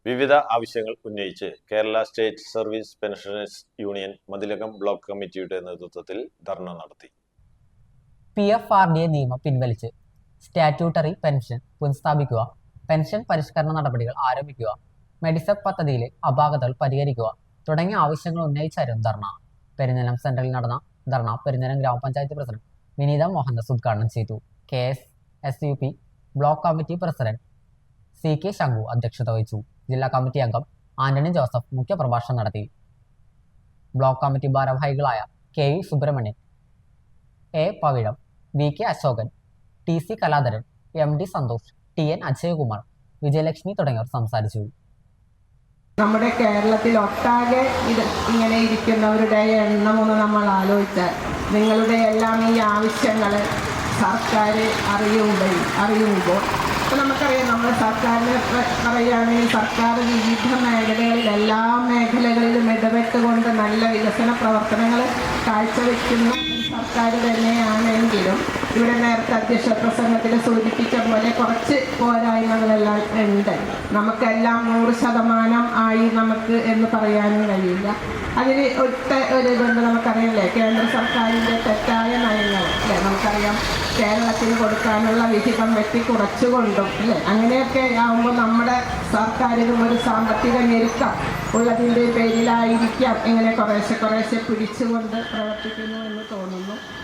വിവിധ ആവശ്യങ്ങൾ ഉന്നയിച്ച് Kerala state service pensioners union Mathilakam block കമ്മിറ്റിയുടെ നേതൃത്വത്തിൽ ധർണ നടത്തി. PFRDA നിയമം പിൻവലിച്ച് സ്റ്റാറ്റ്യൂട്ടറി പെൻഷൻ പുനഃസ്ഥാപിക്കുക, പെൻഷൻ പരിഷ്കരണ നടപടികൾ ആരംഭിക്കുക, മെഡിസെപ് പദ്ധതിയിലെ അപാകതകൾ പരിഹരിക്കുക തുടങ്ങിയ ആവശ്യങ്ങൾ ഉന്നയിച്ചായിരുന്നു ധർണ. പെരിഞ്ഞനം സെന്ററിൽ നടന്ന ധർണ പെരിഞ്ഞനം ഗ്രാമപഞ്ചായത്ത് പ്രസിഡന്റ് വിനീത മോഹൻദാസ് ഉദ്ഘാടനം ചെയ്തു. KSSUP block committee president CK Shankhu അധ്യക്ഷത വഹിച്ചു. ജില്ലാ കമ്മിറ്റി അംഗം ആന്റണി ജോസഫ് മുഖ്യപ്രഭാഷണം നടത്തി. ബ്ലോക്ക് കമ്മിറ്റി ഭാരവാഹികളായ KU Subrahmanyan, A Pavizham, VK Ashokan, TC Kaladharan, MD Santhosh, TN Ajayakumar, Vijayalakshmi തുടങ്ങിയവർ സംസാരിച്ചു. നമ്മുടെ കേരളത്തിൽ ഒട്ടാകെ ഇങ്ങനെ ഇരിക്കുന്നവരുടെ എണ്ണമൊന്ന് നമ്മൾ ആലോചിച്ചാൽ നിങ്ങളുടെ എല്ലാം ഈ ആവശ്യങ്ങൾ സർക്കാർ അറിയുമ്പോൾ ഇപ്പോൾ നമുക്കറിയാം, നമ്മുടെ സർക്കാരിനെ പറയുകയാണെങ്കിൽ സർക്കാർ വിവിധ മേഖലകളിൽ എല്ലാ മേഖലകളിലും ഇടപെട്ടുകൊണ്ട് നല്ല വികസന പ്രവർത്തനങ്ങൾ കാഴ്ചവെക്കുന്ന സർക്കാർ തന്നെയാണെങ്കിലും ഇവിടെ നേരത്തെ അധ്യക്ഷ പ്രസംഗത്തിൽ സൂചിപ്പിച്ച പോലെ കുറച്ച് പോരായ്മകളെല്ലാം ഉണ്ട്. നമുക്കെല്ലാം 100% ആയി നമുക്ക് എന്ന് പറയാനും കഴിയില്ല. അതിന് ഒരു ഇതുണ്ട്. നമുക്കറിയില്ലേ, കേന്ദ്ര സർക്കാരിൻ്റെ തെറ്റായ നയങ്ങൾ അല്ലേ, നമുക്കറിയാം കേരളത്തിന് കൊടുക്കാനുള്ള വിഹിതം വെട്ടിക്കുറച്ചുകൊണ്ടും അല്ലേ, അങ്ങനെയൊക്കെ ആകുമ്പോൾ നമ്മുടെ സർക്കാരിനും ഒരു സാമ്പത്തിക ഞെരുക്കം ഉള്ളതിൻ്റെ പേരിലായിരിക്കാം ഇങ്ങനെ കുറേശ്ശെ പിടിച്ചുകൊണ്ട് പ്രവർത്തിക്കുന്നു എന്ന് തോന്നുന്നു.